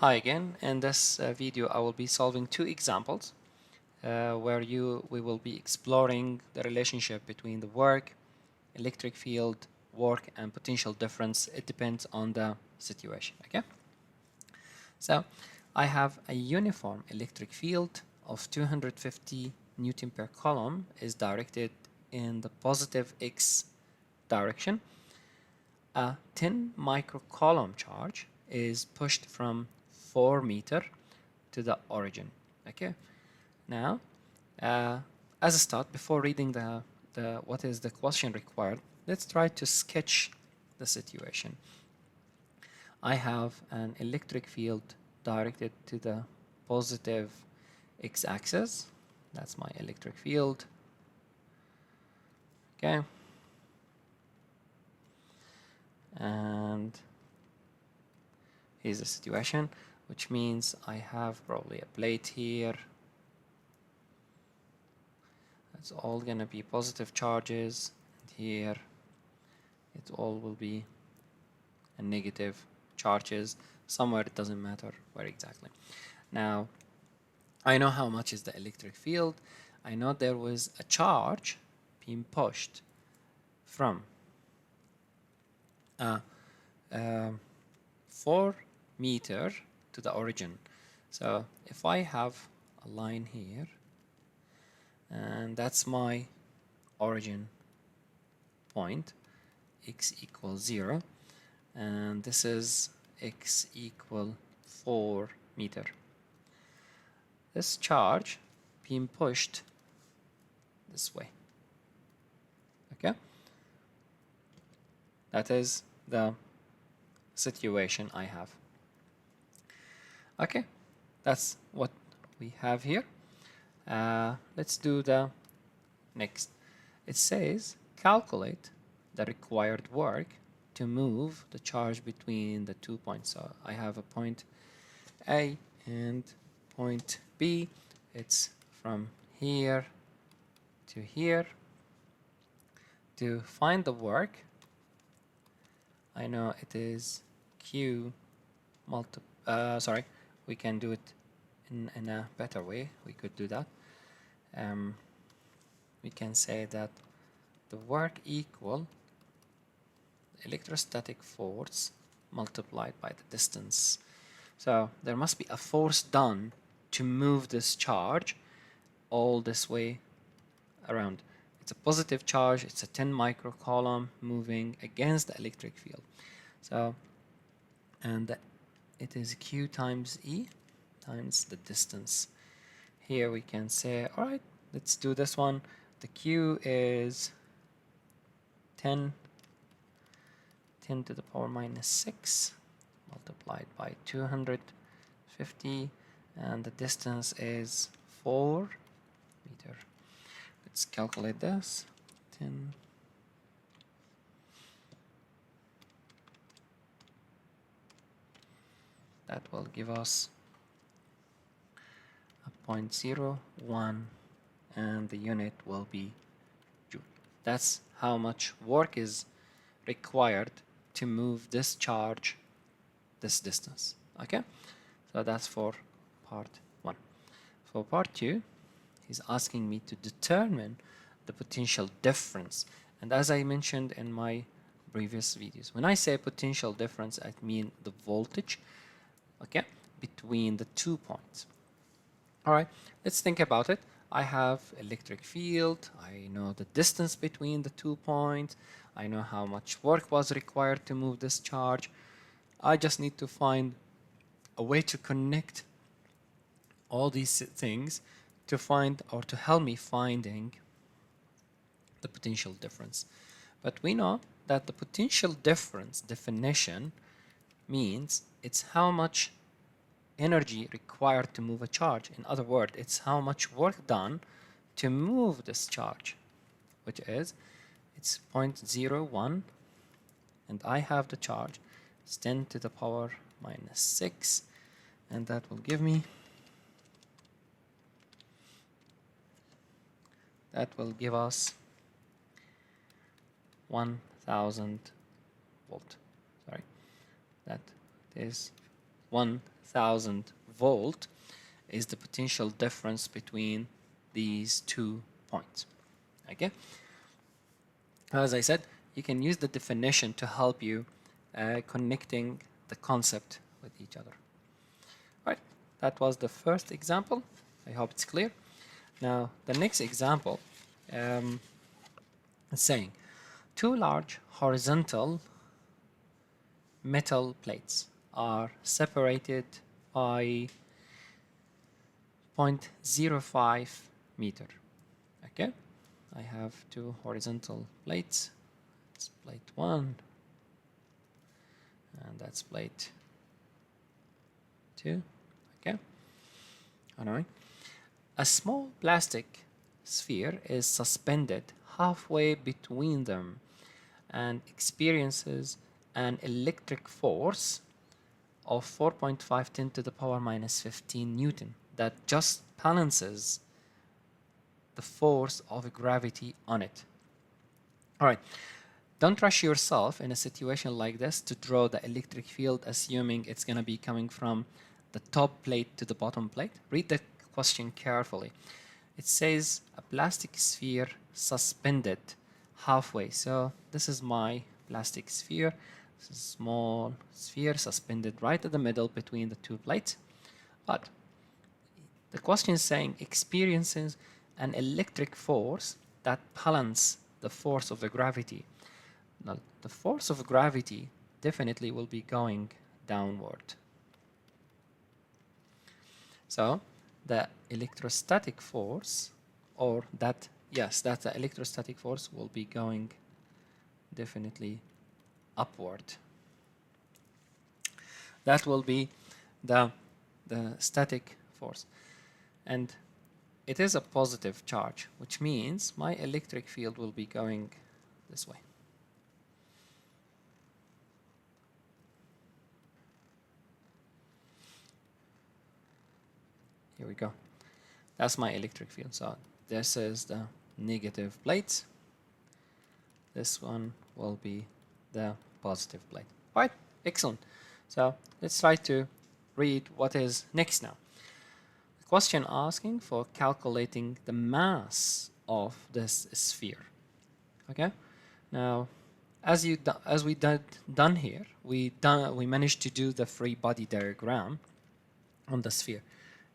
Hi again. In this video I will be solving two examples where we will be exploring the relationship between the work, electric field, work and potential difference. It depends on the situation. Okay, so I have a uniform electric field of 250 Newton per coulomb is directed in the positive X direction. A 10 microcoulomb charge is pushed from 4 meter to the origin. Okay, now as a start, before reading the what is the question required, let's try to sketch the situation. I have an electric field directed to the positive x-axis. That's my electric field. Okay, and here's the situation, which means I have probably a plate here. It's all gonna be positive charges, and here it all will be a negative charges. Somewhere, it doesn't matter where exactly. Now I know how much is the electric field. I know there was a charge being pushed from 4 meter to the origin. So if I have a line here, and that's my origin point, x equals 0, and this is x equal 4 meter. This charge being pushed this way. Okay, that is the situation I have. Okay, that's what we have here. Let's do the next. It says calculate the required work to move the charge between the 2 points. So I have a point A and point B. It's from here to here. To find the work, I know it is Q we can do it in a better way. We could do that. We can say that the work equal electrostatic force multiplied by the distance. So there must be a force done to move this charge all this way around. It's a positive charge, it's a 10 microcoulomb moving against the electric field. So, and it is Q times E times the distance. Here we can say, all right, let's do this one. The Q is 10 to the power minus 6 multiplied by 250, and the distance is 4 meter. Let's calculate this. 10 that will give us a 0.01, and the unit will be joule. That's how much work is required to move this charge this distance. Okay, so that's for part 1. For part 2, he's asking me to determine the potential difference. And as I mentioned in my previous videos, when I say potential difference, I mean the voltage, okay, between the 2 points. All right, let's think about it. I have electric field. I know the distance between the 2 points. I know how much work was required to move this charge. I just need to find a way to connect all these things to find, or to help me finding, the potential difference. But we know that the potential difference definition means it's how much energy required to move a charge. In other words, it's how much work done to move this charge, which is, it's 0.01, and I have the charge. It's 10 to the power minus 6, and that will give me, that will give us 1000 volt. Sorry, that is 1000 volt is the potential difference between these 2 points. Okay, as I said, you can use the definition to help you connecting the concept with each other. Right, that was the first example. I hope it's clear. Now the next example is saying 2 large horizontal metal plates are separated by 0.05 meter. Okay, I have 2 horizontal plates. It's plate 1 and that's plate 2. Okay, alright. A small plastic sphere is suspended halfway between them and experiences an electric force of 4.5 10 to the power minus 15 Newton that just balances the force of gravity on it. All right, don't rush yourself in a situation like this to draw the electric field assuming it's going to be coming from the top plate to the bottom plate. Read the question carefully. It says a plastic sphere suspended halfway. So this is my plastic sphere. This is a small sphere suspended right at the middle between the 2 plates. But the question is saying experiences an electric force that balances the force of the gravity. Now, the force of gravity definitely will be going downward. So the electrostatic force, or that, yes, that the electrostatic force will be going definitely upward. That will be the static force. And it is a positive charge, which means my electric field will be going this way. Here we go. That's my electric field. So this is the negative plate. This one will be the positive plate. All right, excellent. So let's try to read what is next now. The question asking for calculating the mass of this sphere. Okay. Now, as we done here, we managed to do the free body diagram on the sphere.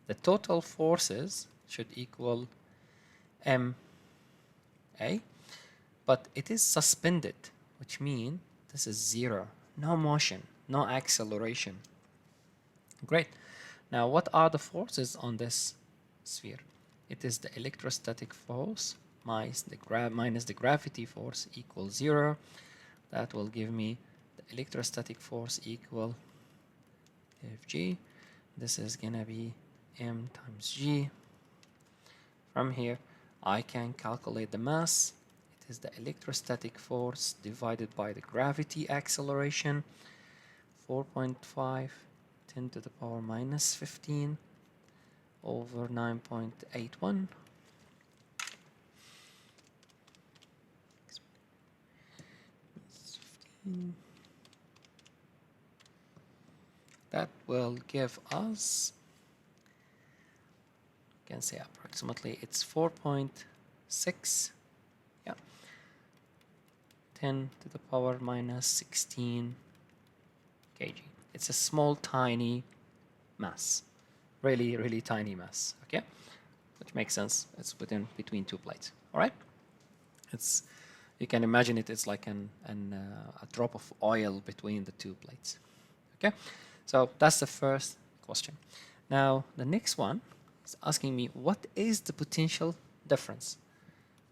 The total forces should equal ma, but it is suspended, which means this is 0, no motion, no acceleration. Great. Now, what are the forces on this sphere? It is the electrostatic force minus the gravity force equals 0. That will give me the electrostatic force equal Fg. This is gonna be m times g. From here, I can calculate the mass. It is the electrostatic force divided by the gravity acceleration, 4.5 10 to the power minus 15 over 9.81. That will give us, you can say approximately it's 4.6, yeah, 10 to the power minus 16 kg. It's a small, tiny mass, really, really tiny mass, okay? Which makes sense. It's between 2 plates, all right? It's, you can imagine it is like a drop of oil between the 2 plates, okay? So that's the first question. Now, the next one is asking me, what is the potential difference?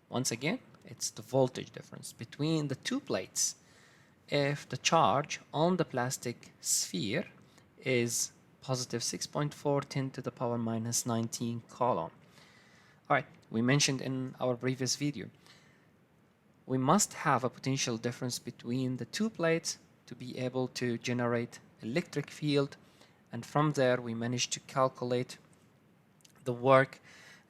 Once again, it's the voltage difference between the 2 plates if the charge on the plastic sphere is positive 6.4 10 to the power minus 19 coulomb. All right, we mentioned in our previous video, we must have a potential difference between the 2 plates to be able to generate electric field, and from there we managed to calculate the work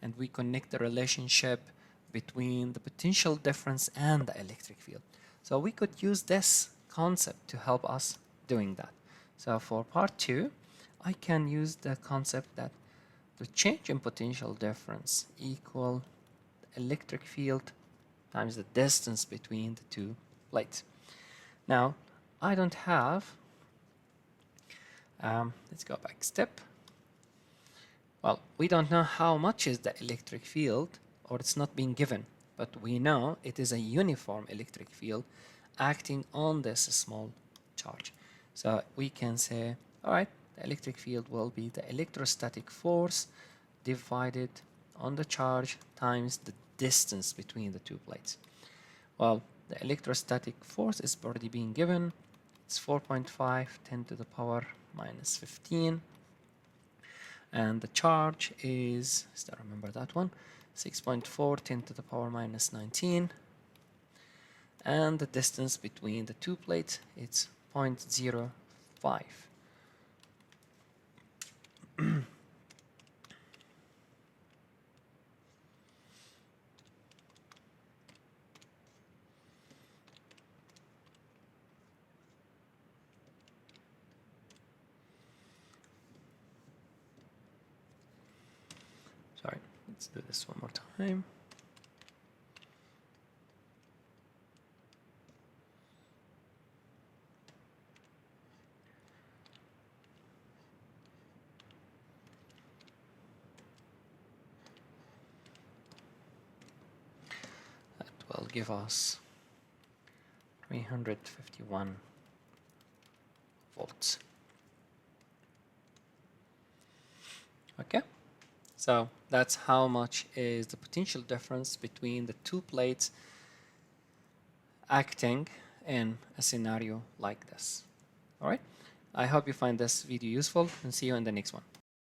and we connect the relationship between the potential difference and the electric field. So we could use this concept to help us doing that. So for part 2, I can use the concept that the change in potential difference equal electric field times the distance between the two plates. Now, I don't have, let's go back step. Well, we don't know how much is the electric field, or it's not being given, but we know it is a uniform electric field acting on this small charge. So we can say, all right, the electric field will be the electrostatic force divided on the charge times the distance between the two plates. Well, the electrostatic force is already being given. It's 4.5 10 to the power minus 15. And the charge is, still remember that one, 6.4 10 to the power minus 19. And the distance between the two plates, it's 0.05. Sorry, let's do this one more time. That will give us 351 volts. Okay, so that's how much is the potential difference between the two plates acting in a scenario like this. All right, I hope you find this video useful and see you in the next one.